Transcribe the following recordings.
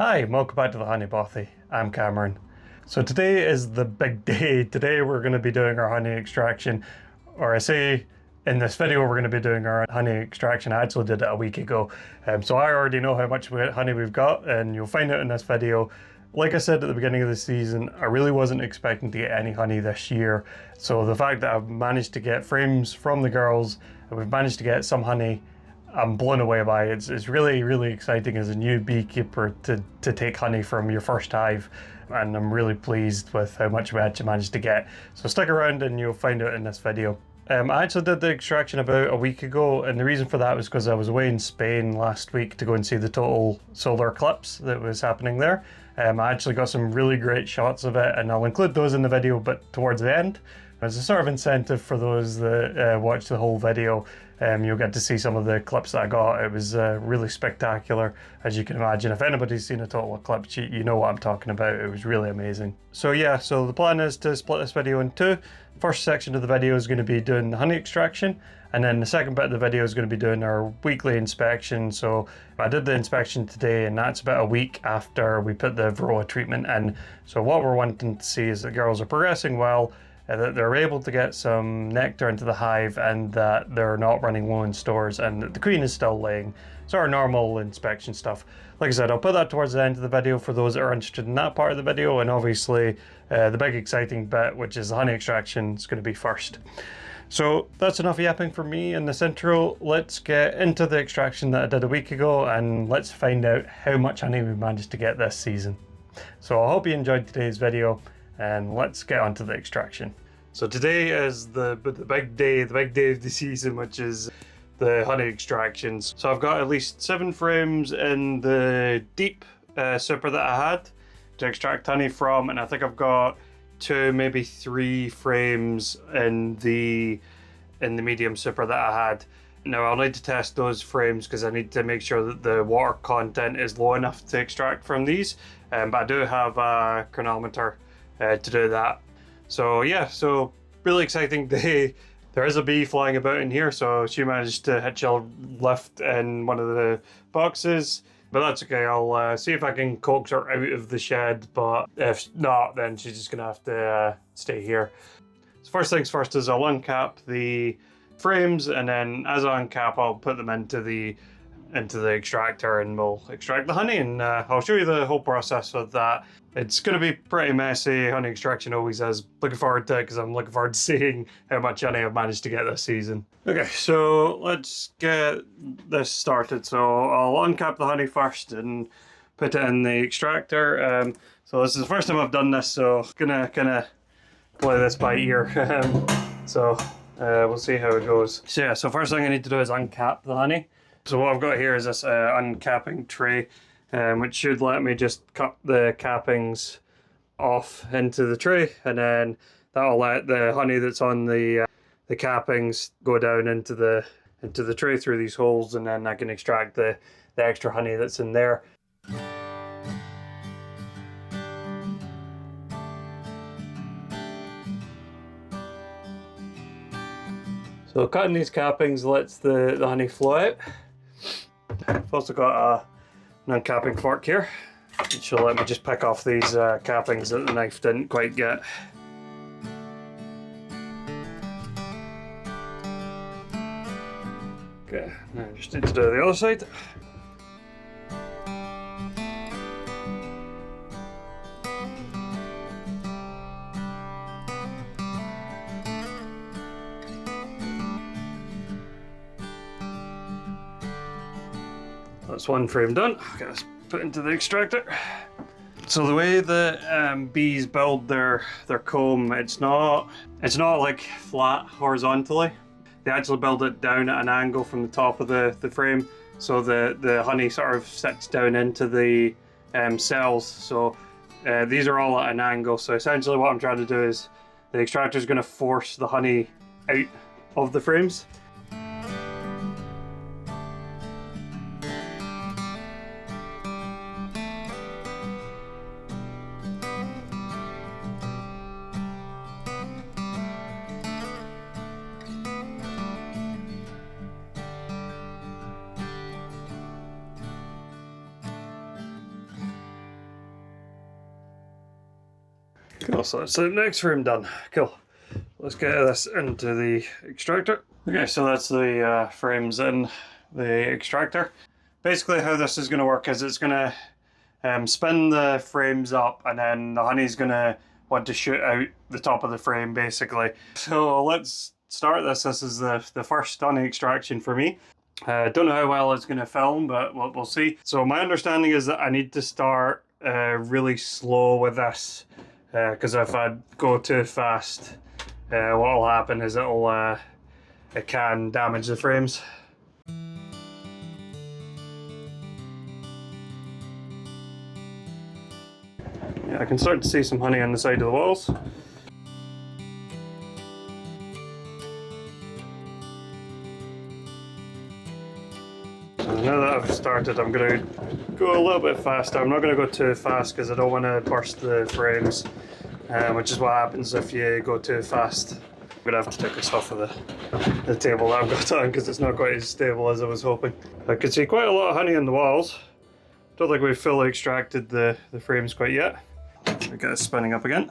Hi, and welcome back to the Honey Bothy. I'm Cameron. So today is the big day. Today we're going to be doing our honey extraction, or I say in this video we're going to be doing our honey extraction. I actually did it a week ago, so I already know how much honey we've got, and you'll find out in this video. Like I said at the beginning of the season, I really wasn't expecting to get any honey this year. So the fact that I've managed to get frames from the girls, and we've managed to get some honey, I'm blown away by it. It's really, really exciting as a new beekeeper to take honey from your first hive, and I'm really pleased with how much we actually managed to get. So stick around and you'll find out in this video. I actually did the extraction about a week ago, and the reason for that was because I was away in Spain last week to go and see the total solar eclipse that was happening there. I actually got some really great shots of it, and I'll include those in the video, but towards the end. As a sort of incentive for those that watch the whole video, you'll get to see some of the clips that I got. It was really spectacular, as you can imagine. If anybody's seen a total eclipse, you know what I'm talking about. It was really amazing. So yeah, so the plan is to split this video in two. First section of the video is going to be doing the honey extraction, and then the second bit of the video is going to be doing our weekly inspection. So I did the inspection today, and that's about a week after we put the Varroa treatment in. So what we're wanting to see is that girls are progressing well, that they're able to get some nectar into the hive, and that they're not running low in stores, and that the queen is still laying. So our normal inspection stuff. Like I said, I'll put that towards the end of the video for those that are interested in that part of the video, and obviously the big exciting bit, which is the honey extraction, is going to be first. So that's enough yapping for me in this intro. Let's get into the extraction that I did a week ago, and let's find out how much honey we managed to get this season. So I hope you enjoyed today's video, and let's get on to the extraction. So today is the big day of the season, which is the honey extractions. So I've got at least 7 frames in the deep super that I had to extract honey from, and I think I've got 2, maybe 3 frames in the medium super that I had. Now I'll need to test those frames because I need to make sure that the water content is low enough to extract from these, but I do have a chronometer to do that. So yeah, so really exciting day. There is a bee flying about in here, so she managed to hitch a lift in one of the boxes, but that's okay. I'll see if I can coax her out of the shed, but if not, then she's just gonna have to stay here. So first things first is I'll uncap the frames, and then as I uncap, I'll put them into the extractor, and we'll extract the honey, and I'll show you the whole process of that. It's going to be pretty messy. Honey extraction always is. Looking forward to it because I'm looking forward to seeing how much honey I've managed to get this season. Okay, so let's get this started. So I'll uncap the honey first and put it in the extractor. So this is the first time I've done this, so gonna kind of play this by ear. So we'll see how it goes. So yeah, so first thing I need to do is uncap the honey. So what I've got here is this uncapping tray, which should let me just cut the cappings off into the tray, and then that'll let the honey that's on the cappings go down into the tray through these holes, and then I can extract the extra honey that's in there. So cutting these cappings lets the honey flow out. I've also got an uncapping fork here, which will let me just pick off these cappings that the knife didn't quite get. Okay, now I just need to do the other side. That's one frame done. Okay, let's put it into the extractor. So the way the bees build their comb, it's not like flat horizontally. They actually build it down at an angle from the top of the frame, so the honey sort of sits down into the cells. So these are all at an angle. So essentially what I'm trying to do is the extractor is going to force the honey out of the frames. Cool, so that's the next frame done. Cool. Let's get this into the extractor. Okay, so that's the frames in the extractor. Basically how this is going to work is it's going to spin the frames up, and then the honey's going to want to shoot out the top of the frame basically. So let's start this. This is the first honey extraction for me. Don't know how well it's going to film, but we'll see. So my understanding is that I need to start really slow with this, because if I go too fast, what will happen is it can damage the frames. Yeah, I can start to see some honey on the side of the walls. So now that I've started, I'm going to go a little bit faster. I'm not going to go too fast because I don't want to burst the frames, which is what happens if you go too fast. I'm going to have to take this off of the table that I've got on because it's not quite as stable as I was hoping. I can see quite a lot of honey on the walls. Don't think we've fully extracted the frames quite yet. We get it spinning up again.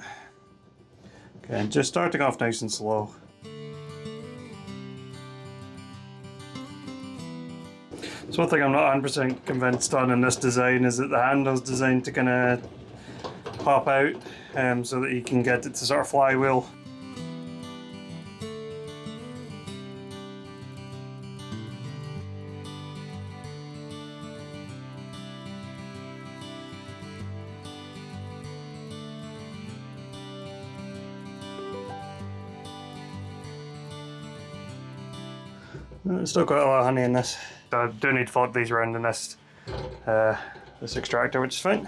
Okay, just starting off nice and slow. So one thing I'm not 100% convinced on in this design is that the handle's designed to kind of pop out, so that you can get it to sort of flywheel. There's still quite a lot of honey in this. So I do need to flip these around in this extractor, which is fine.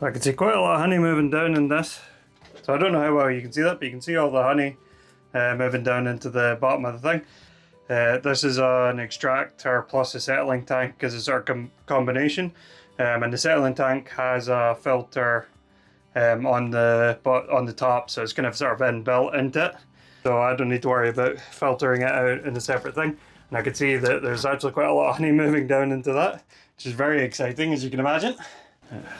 I can see quite a lot of honey moving down in this. So I don't know how well you can see that, but you can see all the honey moving down into the bottom of the thing. This is an extractor plus a settling tank because it's our combination. And the settling tank has a filter on the top, so it's kind of sort of inbuilt into it. So I don't need to worry about filtering it out in a separate thing. And I can see that there's actually quite a lot of honey moving down into that, which is very exciting, as you can imagine.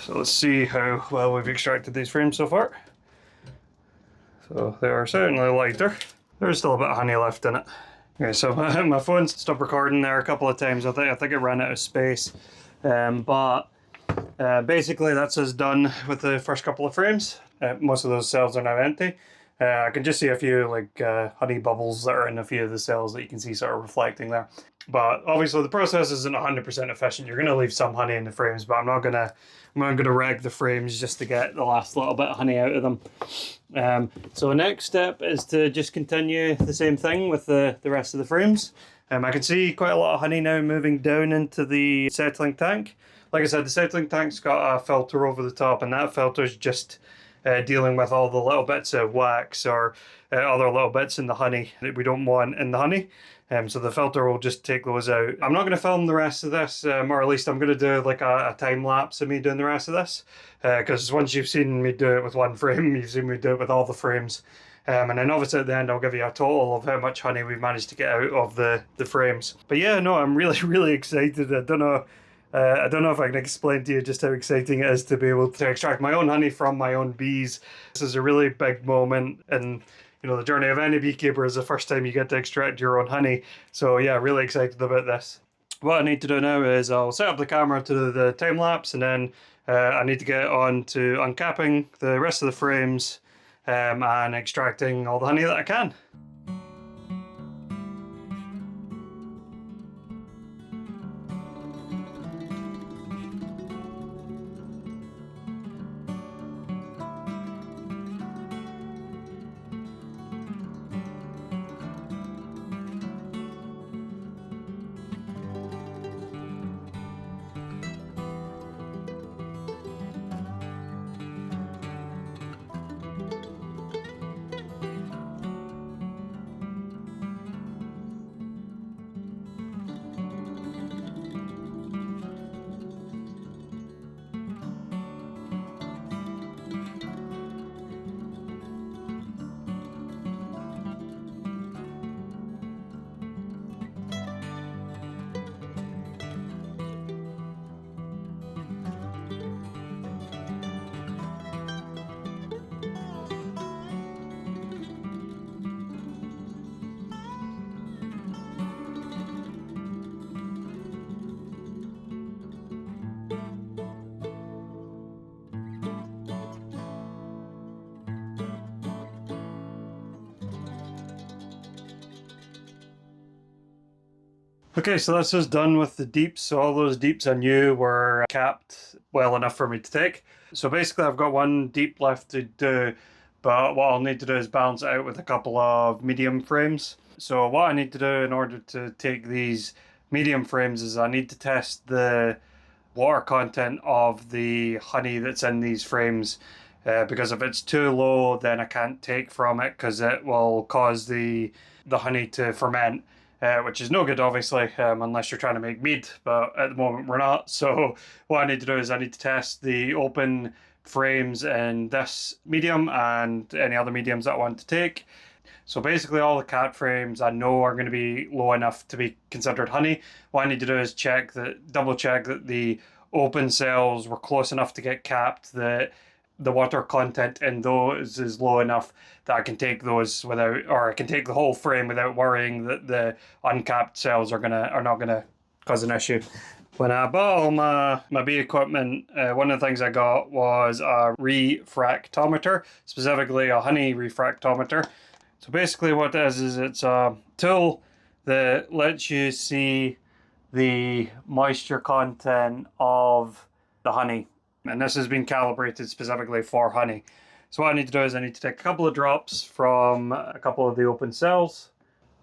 So let's see how well we've extracted these frames so far. So they are certainly lighter. There's still a bit of honey left in it. Okay, so my phone stopped recording there a couple of times. I think it ran out of space. But basically that's us done with the first couple of frames. Most of those cells are now empty. I can just see a few like honey bubbles that are in a few of the cells that you can see sort of reflecting there. But obviously the process isn't 100% efficient. You're going to leave some honey in the frames, but I'm not going to rag the frames just to get the last little bit of honey out of them. So the next step is to just continue the same thing with the rest of the frames. I can see quite a lot of honey now moving down into the settling tank. Like I said, the settling tank's got a filter over the top, and that filter's just dealing with all the little bits of wax or other little bits in the honey that we don't want in the honey. So the filter will just take those out. I'm not going to film the rest of this, or at least I'm going to do like a time lapse of me doing the rest of this. Because once you've seen me do it with one frame, you've seen me do it with all the frames. And then obviously at the end I'll give you a total of how much honey we've managed to get out of the frames. But yeah, no, I'm really excited. I don't know if I can explain to you just how exciting it is to be able to extract my own honey from my own bees. This is a really big moment in the journey of any beekeeper. Is the first time you get to extract your own honey. So yeah, really excited about this. What I need to do now is I'll set up the camera to the time lapse, and then I need to get on to uncapping the rest of the frames and extracting all the honey that I can. Okay, so that's just done with the deeps. So all those deeps I knew were capped well enough for me to take. So basically I've got one deep left to do, but what I'll need to do is balance it out with a couple of medium frames. So what I need to do in order to take these medium frames is I need to test the water content of the honey that's in these frames. Because if it's too low, then I can't take from it because it will cause the honey to ferment. Which is no good, obviously, unless you're trying to make mead, but at the moment we're not. So what I need to do is I need to test the open frames in this medium and any other mediums that I want to take. So basically all the cat frames I know are going to be low enough to be considered honey. What I need to do is double check that the open cells were close enough to get capped, that the water content in those is low enough that I can take those without, or I can take the whole frame without worrying that the uncapped cells are not gonna cause an issue. When I bought all my bee equipment, one of the things I got was a refractometer, specifically a honey refractometer. So basically what it is it's a tool that lets you see the moisture content of the honey. And this has been calibrated specifically for honey. So what I need to do is I need to take a couple of drops from a couple of the open cells.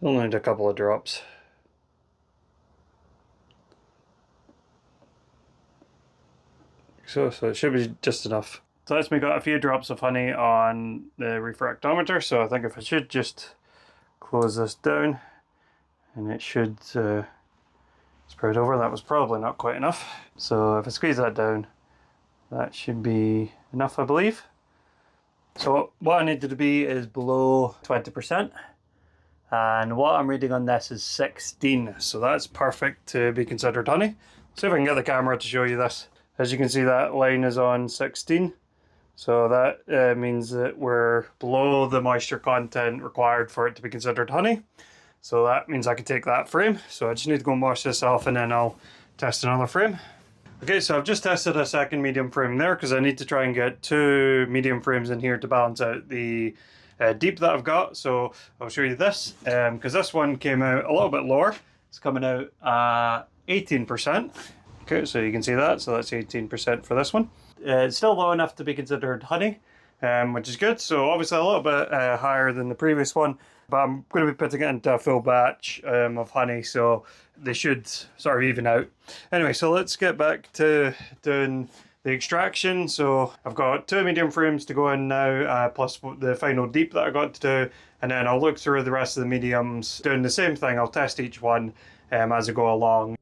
Only need a couple of drops. So it should be just enough. So that's me got a few drops of honey on the refractometer. So I think if I should just close this down and it should spread over. That was probably not quite enough. So if I squeeze that down, that should be enough, I believe. So what I need to be is below 20%. And what I'm reading on this is 16. So that's perfect to be considered honey. See if I can get the camera to show you this. As you can see, that line is on 16. So that means that we're below the moisture content required for it to be considered honey. So that means I can take that frame. So I just need to go and wash this off and then I'll test another frame. Okay, so I've just tested a second medium frame there because I need to try and get 2 medium frames in here to balance out the deep that I've got. So I'll show you this because this one came out a little bit lower. It's coming out 18%. Okay, so you can see that. So that's 18% for this one. It's still low enough to be considered honey, which is good. So obviously a little bit higher than the previous one, but I'm going to be putting it into a full batch of honey, so they should sort of even out. Anyway, so let's get back to doing the extraction. So I've got 2 medium frames to go in now, plus the final deep that I got to do, and then I'll look through the rest of the mediums, doing the same thing. I'll test each one as I go along.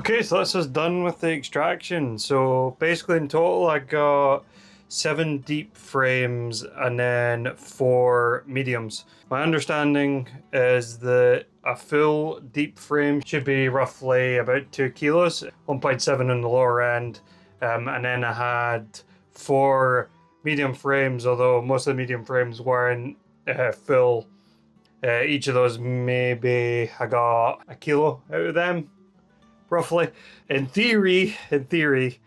Okay, so that's just done with the extraction. So basically in total I got 7 deep frames and then 4 mediums. My understanding is that a full deep frame should be roughly about 2 kilos, 1.7 on the lower end. And then I had 4 medium frames, although most of the medium frames weren't full. Each of those, maybe I got a kilo out of them. Roughly. In theory, that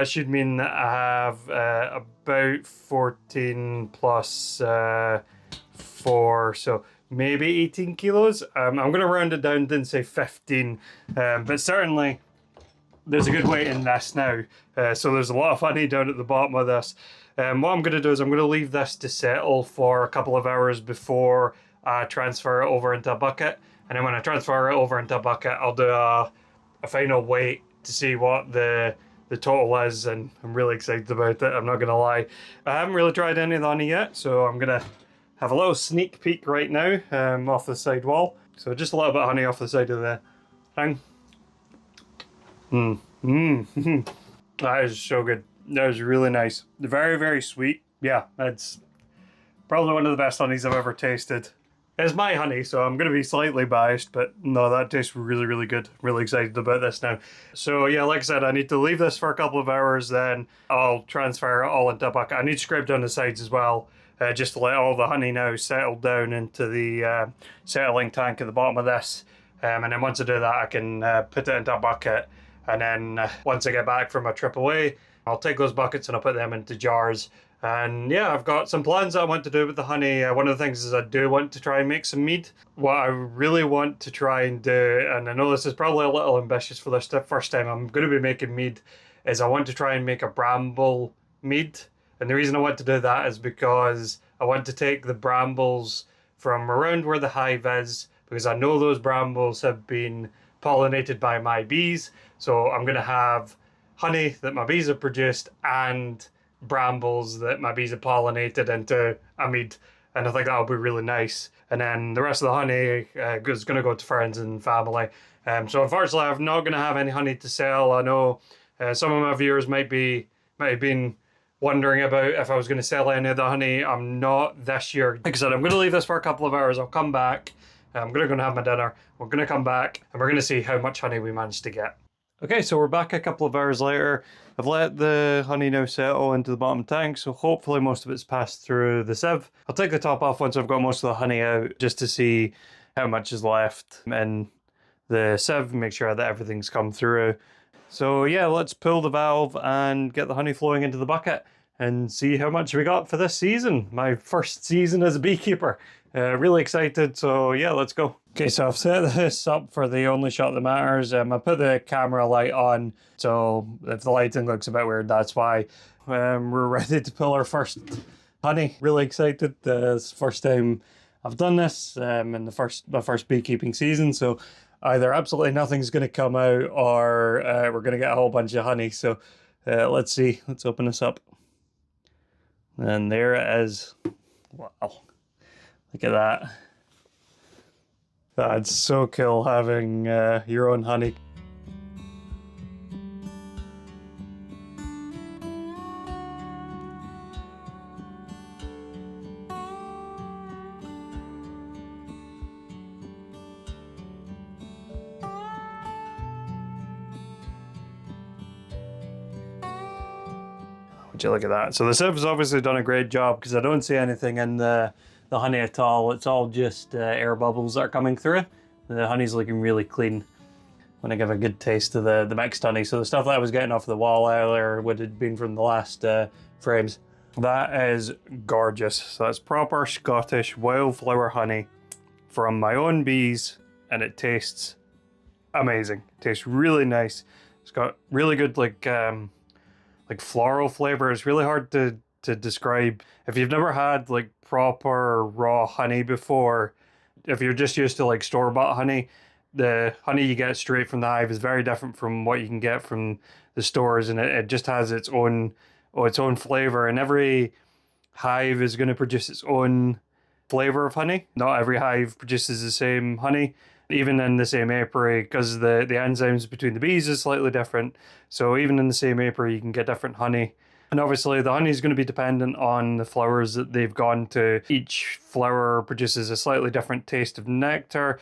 should mean that I have about 14 plus 4, so maybe 18 kilos. I'm going to round it down, didn't say 15, but certainly there's a good weight in this now. So there's a lot of honey down at the bottom of this. What I'm going to do is I'm going to leave this to settle for a couple of hours before I transfer it over into a bucket. And then when I transfer it over into a bucket, I'll do a final weight to see what the total is, and I'm really excited about it, I'm not going to lie. I haven't really tried any of the honey yet, so I'm going to have a little sneak peek right now off the side wall. So just a little bit of honey off the side of the thing. That is so good. That is really nice. Very, very sweet. Yeah, it's probably one of the best honeys I've ever tasted. It's my honey, so I'm going to be slightly biased, but no, that tastes really, really good. Really excited about this now. So yeah, like I said, I need to leave this for a couple of hours, then I'll transfer it all into a bucket. I need to scrape down the sides as well, just to let all the honey now settle down into the settling tank at the bottom of this. And then once I do that, I can put it into a bucket. And then once I get back from my trip away, I'll take those buckets and I'll put them into jars. And yeah, I've got some plans that I want to do with the honey. One of the things is I do want to try and make some mead. What I really want to try and do, and I know this is probably a little ambitious for this first time I'm going to be making mead, is I want to try and make a bramble mead. And the reason I want to do that is because I want to take the brambles from around where the hive is, because I know those brambles have been pollinated by my bees. So I'm going to have honey that my bees have produced and brambles that my bees have pollinated into a mead, and I think that'll be really nice. And then the rest of the honey is going to go to friends and family. So unfortunately, I'm not going to have any honey to sell. I know some of my viewers might have been wondering about if I was going to sell any of the honey. I'm not this year. Like I said, I'm going to leave this for a couple of hours. I'll come back. I'm going to go and have my dinner. We're going to come back and we're going to see how much honey we managed to get. Okay, so we're back a couple of hours later. I've let the honey now settle into the bottom tank, so hopefully most of it's passed through the sieve. I'll take the top off once I've got most of the honey out, just to see how much is left in the sieve, make sure that everything's come through. So yeah, let's pull the valve and get the honey flowing into the bucket and see how much we got for this season. My first season as a beekeeper. Really excited, so yeah, let's go. Okay, so I've set this up for the only shot that matters. I put the camera light on, so if the lighting looks a bit weird, that's why. We're ready to pull our first honey. Really excited. It's the first time I've done this in my first beekeeping season, so either absolutely nothing's going to come out or we're going to get a whole bunch of honey. So let's see. Let's open this up. And there it is. Wow. Look at that. That's so cool having your own honey. Would you look at that? So the sieve obviously done a great job, because I don't see anything in the honey at all. It's all just air bubbles that are coming through. The honey's looking really clean. When I give a good taste to the mixed honey. So the stuff that I was getting off the wall earlier would have been from the last frames. That is gorgeous. So that's proper Scottish wildflower honey from my own bees, and it tastes amazing. It tastes really nice. It's got really good like floral flavor. It's really hard to describe. If you've never had like proper raw honey before, if you're just used to like store-bought honey, the honey you get straight from the hive is very different from what you can get from the stores, and it just has its own flavor, and every hive is going to produce its own flavor of honey. Not every hive produces the same honey, even in the same apiary, because the enzymes between the bees is slightly different. So even in the same apiary, you can get different honey. And obviously the honey is going to be dependent on the flowers that they've gone to. Each flower produces a slightly different taste of nectar.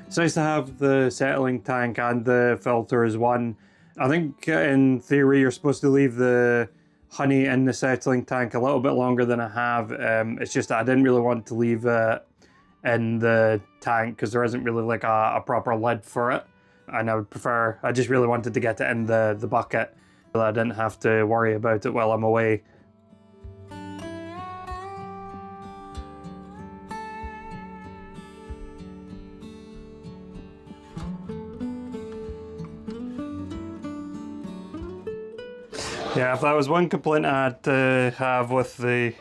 It's nice to have the settling tank and the filter as one. I think in theory you're supposed to leave the honey in the settling tank a little bit longer than I have. It's just that I didn't really want to leave it in the tank because there isn't really like a proper lid for it. And I just really wanted to get it in the bucket so that I didn't have to worry about it while I'm away. Yeah, if that was one complaint I had to have with the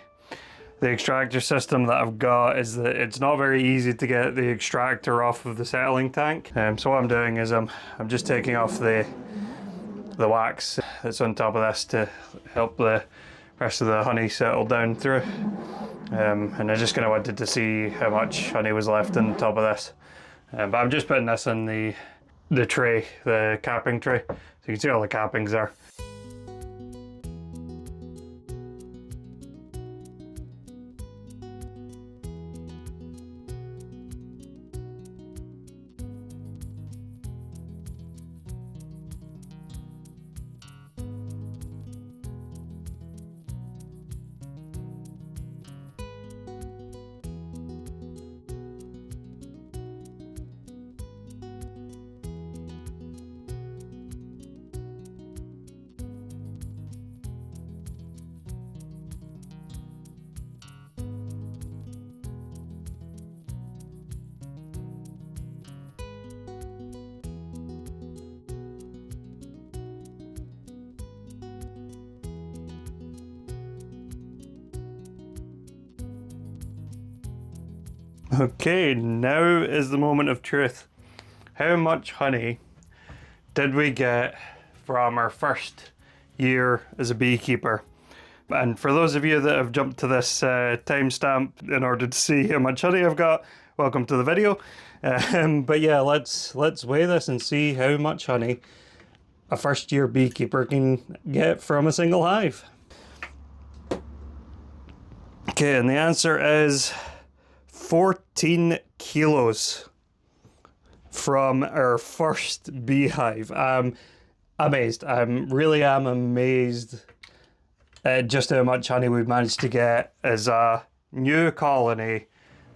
extractor system that I've got, is that it's not very easy to get the extractor off of the settling tank. So what I'm doing is I'm just taking off the wax that's on top of this to help the rest of the honey settle down through. And I just kind of wanted to see how much honey was left on top of this. But I'm just putting this in the tray, the capping tray, so you can see all the cappings there. Okay, now is the moment of truth. How much honey did we get from our first year as a beekeeper? And for those of you that have jumped to this timestamp in order to see how much honey I've got, welcome to the video. But yeah, let's weigh this and see how much honey a first year beekeeper can get from a single hive. Okay, and the answer is 14 kilos from our first beehive. I'm amazed. I really am amazed at just how much honey we've managed to get as a new colony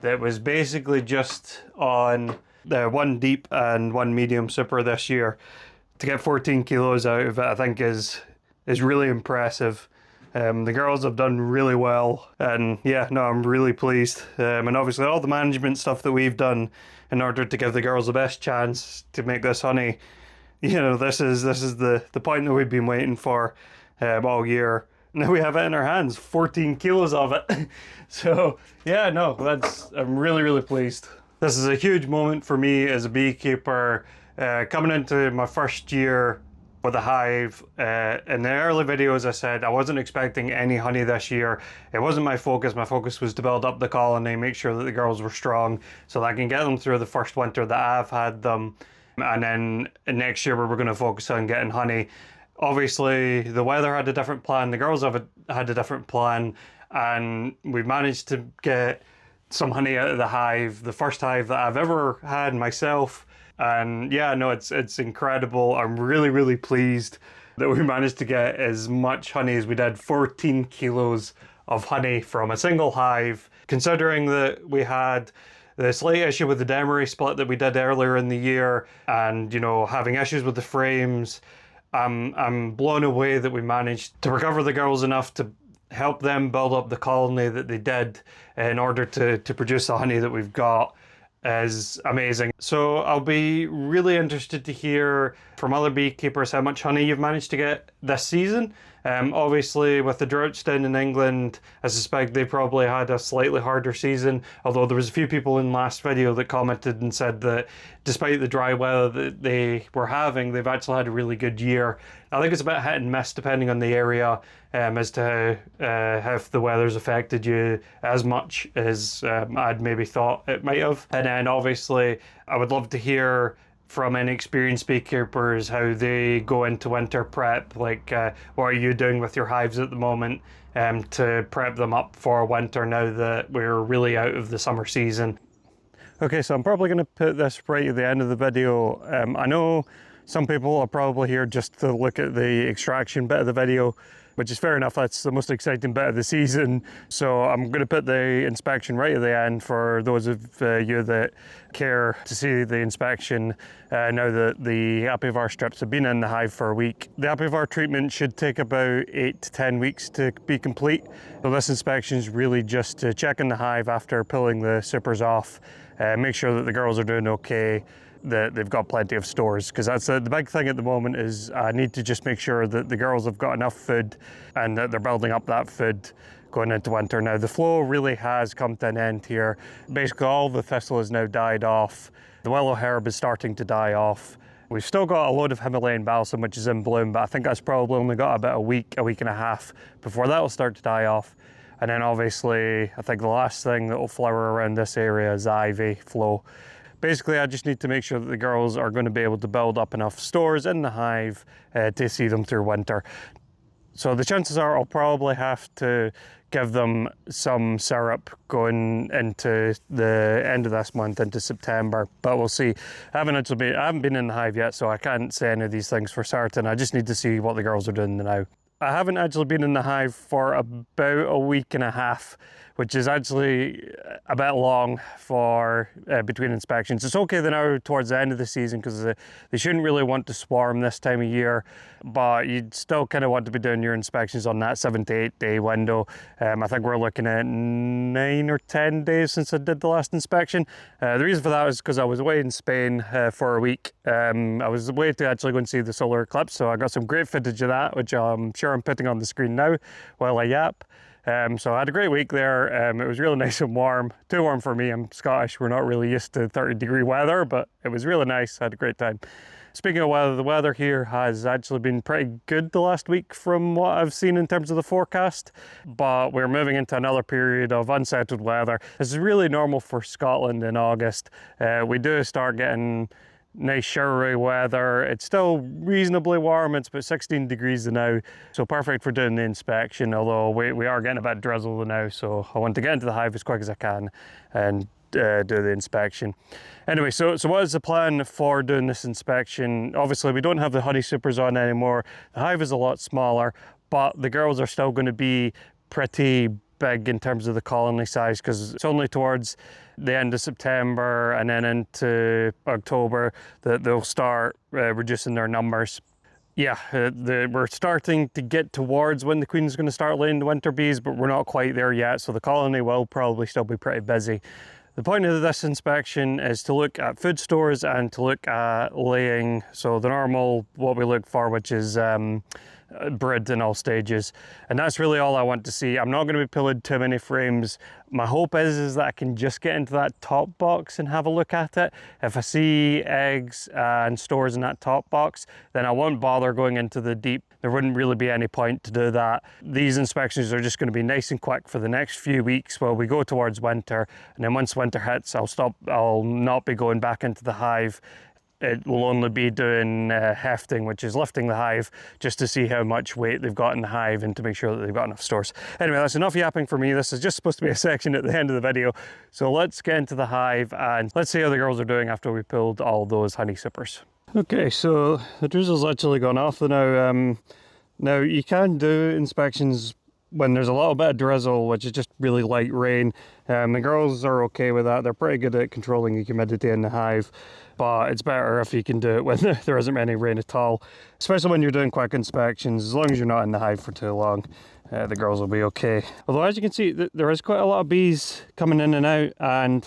that was basically just on the one deep and one medium super this year. To get 14 kilos out of it, I think is really impressive. The girls have done really well, and yeah, no, I'm really pleased. And obviously all the management stuff that we've done in order to give the girls the best chance to make this honey, you know, this is the point that we've been waiting for all year. Now we have it in our hands, 14 kilos of it. So yeah, no, I'm really pleased. This is a huge moment for me as a beekeeper, coming into my first year with a hive. In the early videos I said I wasn't expecting any honey this year. It wasn't my focus. My focus was to build up the colony, make sure that the girls were strong so that I can get them through the first winter that I've had them. And then next year we were going to focus on getting honey. Obviously the weather had a different plan, the girls had a different plan, and we managed to get some honey out of the hive, the first hive that I've ever had myself. And yeah, no, it's incredible. I'm really pleased that we managed to get as much honey as we did, 14 kilos of honey from a single hive. Considering that we had the slight issue with the demery split that we did earlier in the year, and you know, having issues with the frames, I'm blown away that we managed to recover the girls enough to help them build up the colony that they did in order to produce the honey that we've got. Is amazing. So I'll be really interested to hear from other beekeepers how much honey you've managed to get this season. Obviously with the droughts down in England, I suspect they probably had a slightly harder season, although there was a few people in last video that commented and said that despite the dry weather that they were having, they've actually had a really good year. I think it's a bit hit and miss depending on the area, as to how if the weather's affected you as much as I'd maybe thought it might have. And then obviously I would love to hear from any experienced beekeepers how they go into winter prep, like what are you doing with your hives at the moment to prep them up for winter now that we're really out of the summer season. Okay, so I'm probably going to put this right at the end of the video. I know some people are probably here just to look at the extraction bit of the video, which is fair enough. That's the most exciting bit of the season. So I'm going to put the inspection right at the end for those of you that care to see the inspection now that the Apivar strips have been in the hive for a week. The Apivar treatment should take about 8 to 10 weeks to be complete. So this inspection is really just to check in the hive after pulling the supers off, make sure that the girls are doing okay, that they've got plenty of stores, because that's the big thing at the moment. Is I need to just make sure that the girls have got enough food and that they're building up that food going into winter. Now the flow really has come to an end here. Basically all the thistle has now died off. The willow herb is starting to die off. We've still got a load of Himalayan balsam which is in bloom, but I think that's probably only got about a week and a half before that will start to die off. And then obviously I think the last thing that will flower around this area is ivy flow. basically I just need to make sure that the girls are going to be able to build up enough stores in the hive to see them through winter. So the chances are I'll probably have to give them some syrup going into the end of this month, into September, but we'll see. I haven't been in the hive yet, so I can't say any of these things for certain. I just need to see what the girls are doing now. I haven't actually been in the hive for about a week and a half, which is actually a bit long for between inspections. It's okay now towards the end of the season because they shouldn't really want to swarm this time of year, but you'd still kind of want to be doing your inspections on that 7 to 8 day window. I think we're looking at 9 or 10 days since I did the last inspection. The reason for that is because I was away in Spain for a week. I was away to actually go and see the solar eclipse, so I got some great footage of that, which I'm sure I'm putting on the screen now while I yap. So I had a great week there. It was really nice and warm. Too warm for me, I'm Scottish. We're not really used to 30-degree weather, but it was really nice. I had a great time. Speaking of weather, the weather here has actually been pretty good the last week from what I've seen in terms of the forecast, but we're moving into another period of unsettled weather. This is really normal for Scotland in August. We do start getting nice showery weather. It's still reasonably warm. It's about 16 degrees now, so perfect for doing the inspection, although we are getting a bit drizzly now, so I want to get into the hive as quick as I can and do the inspection. Anyway, so what is the plan for doing this inspection? Obviously we don't have the honey supers on anymore. The hive is a lot smaller, but the girls are still going to be pretty big in terms of the colony size because it's only towards the end of September and then into October that they'll start reducing their numbers. Yeah, we're starting to get towards when the queen's going to start laying the winter bees, but we're not quite there yet, so the colony will probably still be pretty busy. The point of this inspection is to look at food stores and to look at laying, so the normal, what we look for, which is brood in all stages, and that's really all I want to see. I'm not going to be pulling too many frames. My hope is that I can just get into that top box and have a look at it. If I see eggs and stores in that top box, then I won't bother going into the deep. There wouldn't really be any point to do that. These inspections are just going to be nice and quick for the next few weeks while we go towards winter, and then once winter hits, I'll not be going back into the hive. It will only be doing hefting, which is lifting the hive, just to see how much weight they've got in the hive and to make sure that they've got enough stores. Anyway, that's enough yapping for me. This is just supposed to be a section at the end of the video. So let's get into the hive and let's see how the girls are doing after we pulled all those honey sippers. Okay, so the drizzle's actually gone off now. Now you can do inspections when there's a little bit of drizzle, which is just really light rain. The girls are okay with that. They're pretty good at controlling the humidity in the hive, but it's better if you can do it when there isn't any rain at all, especially when you're doing quick inspections. As long as you're not in the hive for too long, the girls will be okay. Although as you can see, there is quite a lot of bees coming in and out, and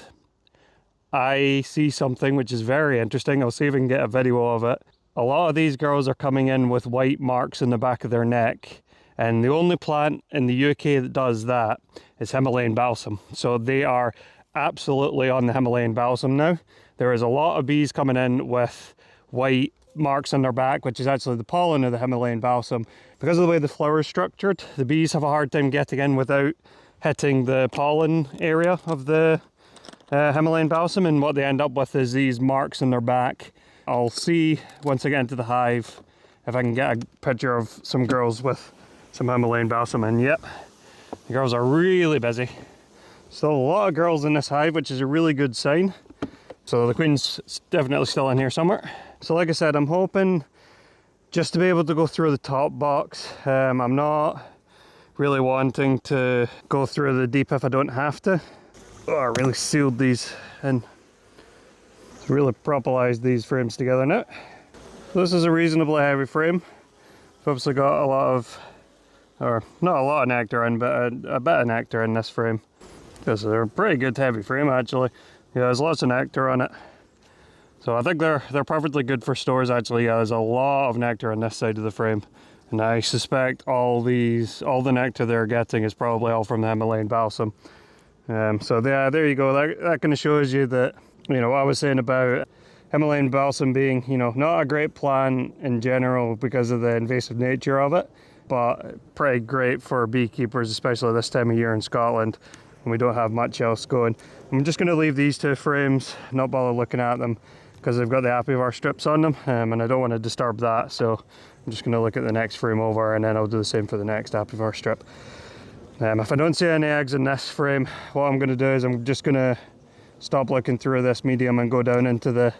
I see something which is very interesting. I'll see if I can get a video of it. A lot of these girls are coming in with white marks in the back of their neck, and the only plant in the UK that does that is Himalayan balsam. So they are absolutely on the Himalayan balsam now. There is a lot of bees coming in with white marks on their back, which is actually the pollen of the Himalayan balsam. Because of the way the flower is structured, the bees have a hard time getting in without hitting the pollen area of the Himalayan balsam, and what they end up with is these marks on their back. I'll see once I get into the hive if I can get a picture of some girls with some Himalayan balsam, and yep, the girls are really busy. Still a lot of girls in this hive, which is a really good sign. So the queen's definitely still in here somewhere. So like I said, I'm hoping just to be able to go through the top box. I'm not really wanting to go through the deep if I don't have to. Oh, I really sealed these in. Really propolized these frames together now. This is a reasonably heavy frame. I've obviously got a lot of, or not a lot of nectar in, but a bit of nectar in this frame. This is a pretty good heavy frame actually. Yeah, there's lots of nectar on it. So I think they're perfectly good for stores actually. Yeah, there's a lot of nectar on this side of the frame. And I suspect all the nectar they're getting is probably all from the Himalayan balsam. So yeah, there you go. That kind of shows you that, you know, what I was saying about Himalayan balsam being, you know, not a great plant in general because of the invasive nature of it, but pretty great for beekeepers, especially this time of year in Scotland, and we don't have much else going. I'm just going to leave these two frames, not bother looking at them, because they've got the Apivar strips on them, and I don't want to disturb that, so I'm just going to look at the next frame over, and then I'll do the same for the next Apivar strip. If I don't see any eggs in this frame, what I'm going to do is I'm just going to stop looking through this medium and go down into the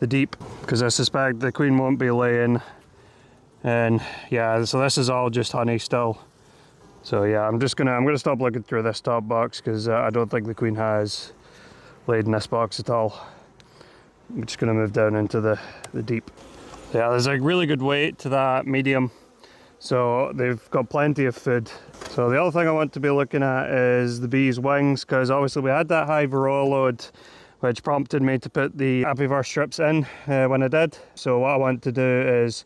deep, because I suspect the queen won't be laying. And yeah, so this is all just honey still. So yeah, I'm gonna stop looking through this top box, because I don't think the queen has laid in this box at all. I'm just gonna move down into the deep. Yeah, there's a really good weight to that medium, so they've got plenty of food. So the other thing I want to be looking at is the bees' wings, because obviously we had that high Varroa load, which prompted me to put the Apivar strips in when I did. So what I want to do is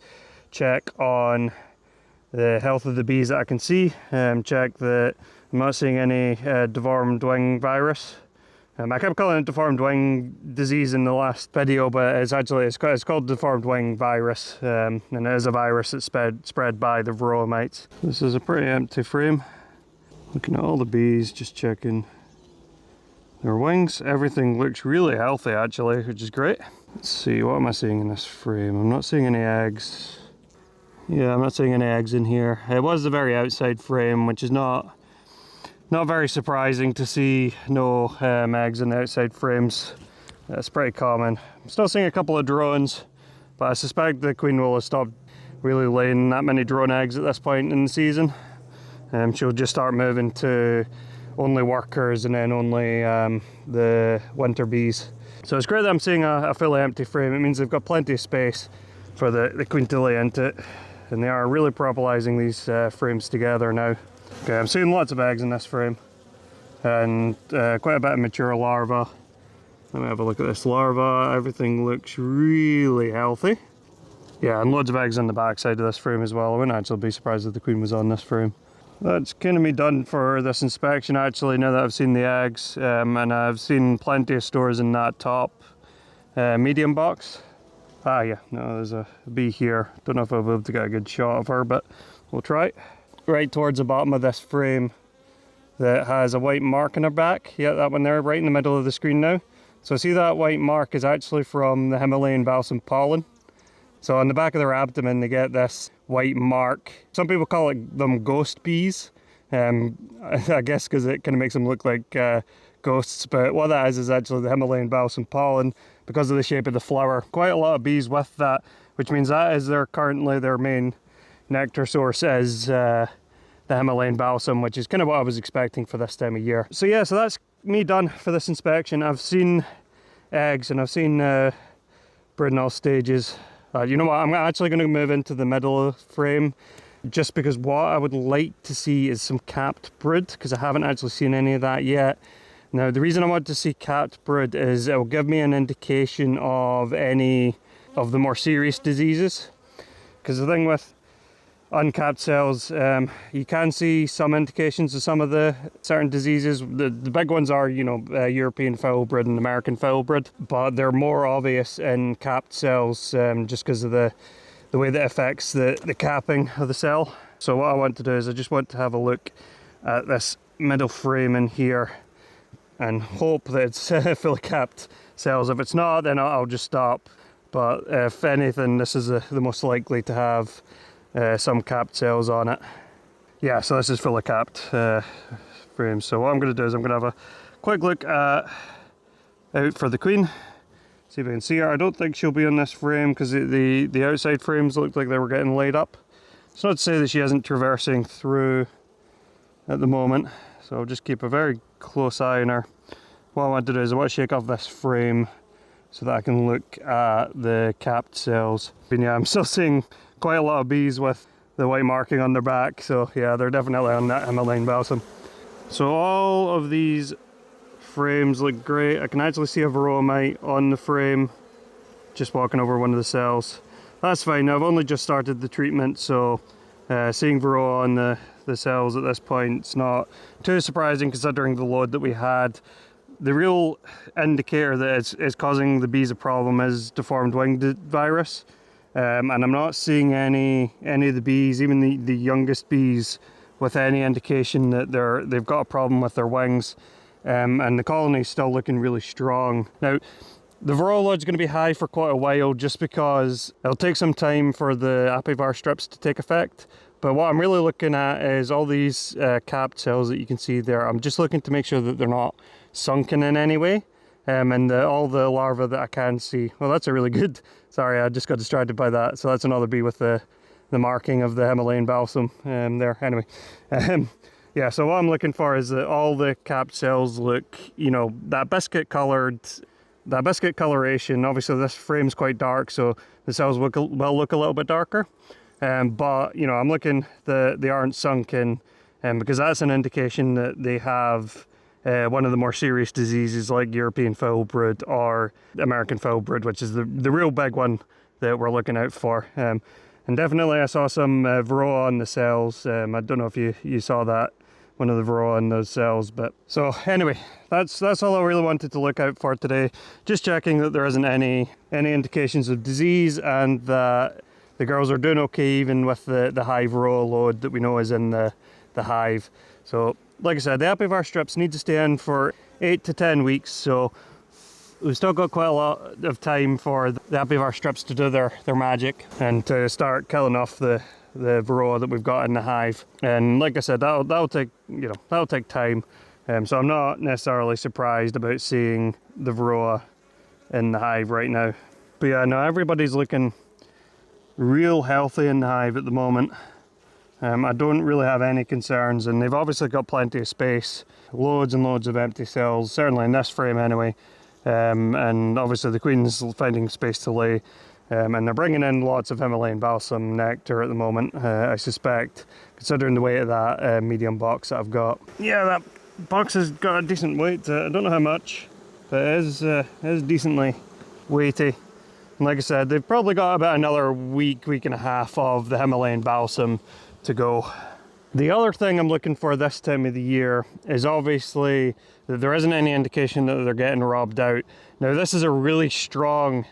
check on the health of the bees that I can see, check that I'm not seeing any deformed wing virus. I kept calling it deformed wing disease in the last video, but it's called deformed wing virus, and it is a virus that's spread by the Varroa mites. This is a pretty empty frame. Looking at all the bees, just checking their wings. Everything looks really healthy actually, which is great. Let's see, what am I seeing in this frame? I'm not seeing any eggs. Yeah, I'm not seeing any eggs in here. It was the very outside frame, which is not very surprising to see no eggs in the outside frames. That's pretty common. I'm still seeing a couple of drones, but I suspect the queen will have stopped really laying that many drone eggs at this point in the season. She'll just start moving to only workers and then only the winter bees. So it's great that I'm seeing a fully empty frame. It means they've got plenty of space for the queen to lay into it. And they are really propolizing these frames together now. Okay, I'm seeing lots of eggs in this frame, and quite a bit of mature larva. Let me have a look at this larva. Everything looks really healthy. Yeah, and loads of eggs on the back side of this frame as well. I wouldn't actually be surprised if the queen was on this frame. That's kind of me done for this inspection actually, now that I've seen the eggs, and I've seen plenty of stores in that top medium box. Ah yeah, no, there's a bee here. Don't know if I'll be able to get a good shot of her, but we'll try. Right towards the bottom of this frame that has a white mark on her back. Yeah, that one there, right in the middle of the screen now. So see that white mark is actually from the Himalayan balsam pollen. So on the back of their abdomen they get this white mark. Some people call them ghost bees, I guess because it kind of makes them look like ghosts, but what that is actually the Himalayan balsam pollen because of the shape of the flower. Quite a lot of bees with that, which means that is currently their main nectar source is the Himalayan balsam, which is kind of what I was expecting for this time of year. So yeah, so that's me done for this inspection. I've seen eggs and I've seen brood in all stages. You know what, I'm actually going to move into the middle of the frame just because what I would like to see is some capped brood, because I haven't actually seen any of that yet. Now the reason I want to see capped brood is it will give me an indication of any of the more serious diseases, because the thing with uncapped cells, you can see some indications of some of the certain diseases. The big ones are, you know, European foulbrood and American foulbrood, but they're more obvious in capped cells just because of the way that affects the capping of the cell. So what I want to do is I just want to have a look at this middle frame in here and hope that it's fully capped cells. If it's not, then I'll just stop. But if anything, this is the most likely to have some capped cells on it. Yeah, so this is fully capped frames. So what I'm going to do is I'm going to have a quick look out for the queen, see if I can see her. I don't think she'll be on this frame because the outside frames looked like they were getting laid up. It's not to say that she isn't traversing through at the moment, so I'll just keep a very close eye on her. What I want to do is I want to shake off this frame so that I can look at the capped cells. And yeah, I'm still seeing quite a lot of bees with the white marking on their back, so yeah, they're definitely on that Himalayan balsam. So all of these frames look great. I can actually see a Varroa mite on the frame just walking over one of the cells. That's fine. I've only just started the treatment, so seeing Varroa on the cells at this point is not too surprising considering the load that we had. The real indicator that is causing the bees a problem is deformed wing virus. And I'm not seeing any of the bees, even the youngest bees, with any indication that they've got a problem with their wings. And the colony's still looking really strong. Now, the Varroa load's going to be high for quite a while just because it'll take some time for the Apivar strips to take effect. But what I'm really looking at is all these capped cells that you can see there. I'm just looking to make sure that they're not sunken in any way. And all the larvae that I can see. Well, that's a really good, sorry, I just got distracted by that. So that's another bee with the marking of the Himalayan balsam there. Anyway, yeah, so what I'm looking for is that all the capped cells look, you know, that biscuit coloration. Obviously this frame's quite dark, so the cells will look a little bit darker. But, you know, I'm looking that they aren't sunken, because that's an indication that they have one of the more serious diseases like European foul brood or American foul brood, which is the real big one that we're looking out for. And definitely I saw some Varroa on the cells. I don't know if you saw that, one of the Varroa in those cells. But so anyway, that's all I really wanted to look out for today. Just checking that there isn't any indications of disease and that the girls are doing okay even with the high Varroa load that we know is in the hive. So like I said, the Apivar strips need to stay in for 8 to 10 weeks, so we've still got quite a lot of time for the Apivar strips to do their magic and to start killing off the Varroa that we've got in the hive. And like I said, that'll take, you know, that'll take time. So I'm not necessarily surprised about seeing the Varroa in the hive right now. But yeah, no, everybody's looking real healthy in the hive at the moment. I don't really have any concerns, and they've obviously got plenty of space, loads and loads of empty cells, certainly in this frame anyway. And obviously the queen's finding space to lay, and they're bringing in lots of Himalayan balsam nectar at the moment, I suspect, considering the weight of that medium box that I've got. Yeah, that box has got a decent weight to it. I don't know how much, but it is decently weighty. And like I said, they've probably got about another week and a half of the Himalayan balsam to go. The other thing I'm looking for this time of the year is obviously that there isn't any indication that they're getting robbed out. Now this is a really strong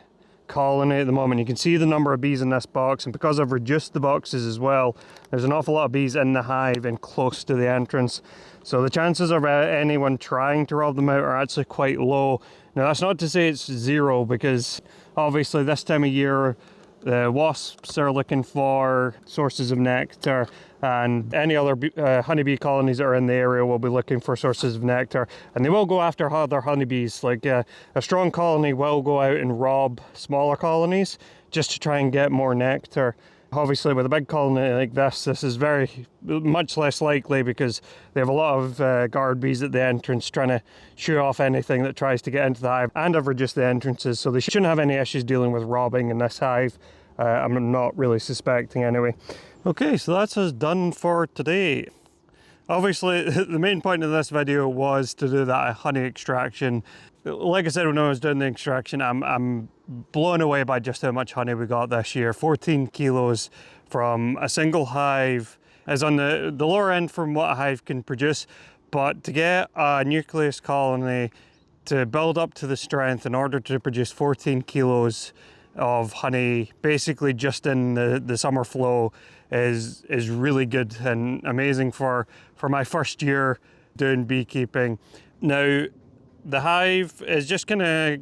colony at the moment. You can see the number of bees in this box, and because I've reduced the boxes as well, there's an awful lot of bees in the hive and close to the entrance. So the chances of anyone trying to rob them out are actually quite low. Now that's not to say it's zero, because obviously this time of year the wasps are looking for sources of nectar, and any other honeybee colonies that are in the area will be looking for sources of nectar, and they will go after other honeybees. Like a strong colony will go out and rob smaller colonies just to try and get more nectar. Obviously with a big colony like this is very much less likely, because they have a lot of guard bees at the entrance trying to shoo off anything that tries to get into the hive, and I've reduced the entrances, so they shouldn't have any issues dealing with robbing in this hive. I'm not really suspecting anyway. Okay, so that's us done for today. Obviously the main point of this video was to do that honey extraction. Like I said, when I was doing the extraction, I'm blown away by just how much honey we got this year. 14 kilos from a single hive is on the lower end from what a hive can produce, but to get a nucleus colony to build up to the strength in order to produce 14 kilos of honey basically just in the summer flow is really good and amazing for my first year doing beekeeping. Now the hive is just gonna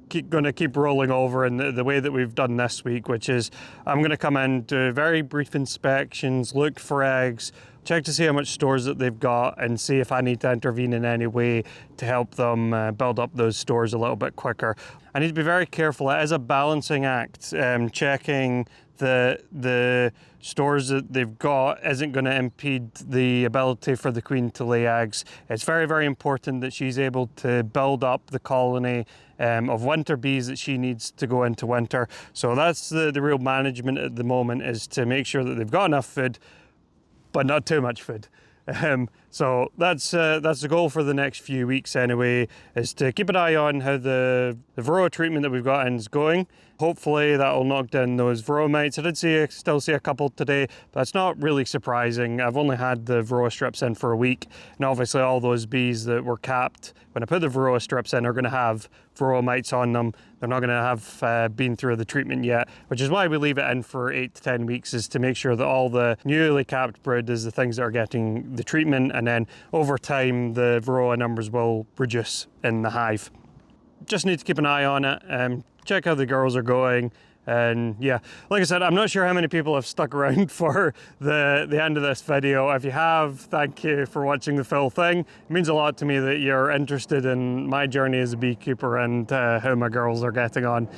keep rolling over in the way that we've done this week, which is I'm gonna come in, do very brief inspections, look for eggs, check to see how much stores that they've got, and see if I need to intervene in any way to help them build up those stores a little bit quicker. I need to be very careful. It is a balancing act. Checking the stores that they've got isn't going to impede the ability for the queen to lay eggs. It's very, very important that she's able to build up the colony of winter bees that she needs to go into winter. So that's the real management at the moment, is to make sure that they've got enough food, but not too much food. So that's the goal for the next few weeks anyway, is to keep an eye on how the Varroa treatment that we've got in is going. Hopefully that'll knock down those Varroa mites. I did still see a couple today, but it's not really surprising. I've only had the Varroa strips in for a week, and obviously all those bees that were capped when I put the Varroa strips in are going to have Varroa mites on them. They're not going to have been through the treatment yet, which is why we leave it in for 8 to 10 weeks, is to make sure that all the newly capped brood is the things that are getting the treatment, and then over time the Varroa numbers will reduce in the hive. Just need to keep an eye on it, check how the girls are going. And yeah, like I said, I'm not sure how many people have stuck around for the end of this video. If you have, thank you for watching the full thing. It means a lot to me that you're interested in my journey as a beekeeper and how my girls are getting on.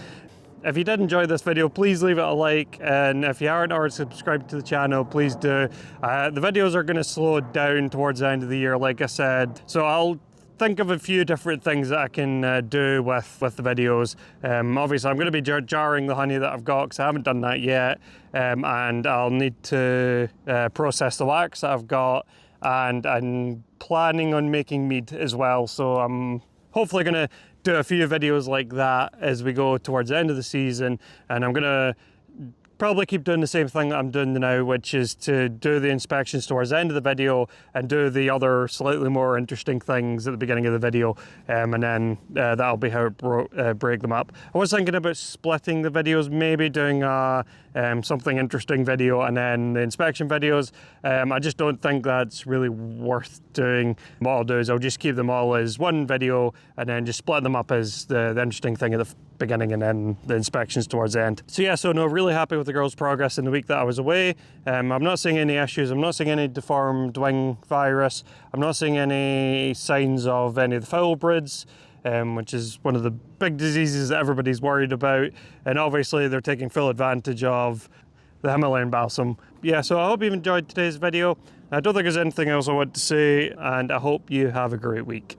If you did enjoy this video, please leave it a like, and if you aren't already subscribed to the channel, please do. The videos are going to slow down towards the end of the year, like I said, so I'll think of a few different things that I can do with the videos. Obviously I'm going to be jarring the honey that I've got, because I haven't done that yet, and I'll need to process the wax that I've got, and I'm planning on making mead as well, so I'm hopefully going to do a few videos like that as we go towards the end of the season. And I'm going to probably keep doing the same thing that I'm doing now, which is to do the inspections towards the end of the video and do the other slightly more interesting things at the beginning of the video, and then that'll be how I break them up. I was thinking about splitting the videos, maybe doing something interesting video and then the inspection videos. I just don't think that's really worth doing. What I'll do is I'll just keep them all as one video and then just split them up as the interesting thing at the beginning and then the inspections towards the end. So yeah, so no, really happy with the girls' progress in the week that I was away. I'm not seeing any issues. I'm not seeing any deformed wing virus. I'm not seeing any signs of any of the foul broods, which is one of the big diseases that everybody's worried about. And obviously they're taking full advantage of the Himalayan balsam. Yeah, so I hope you've enjoyed today's video. I don't think there's anything else I want to say, and I hope you have a great week.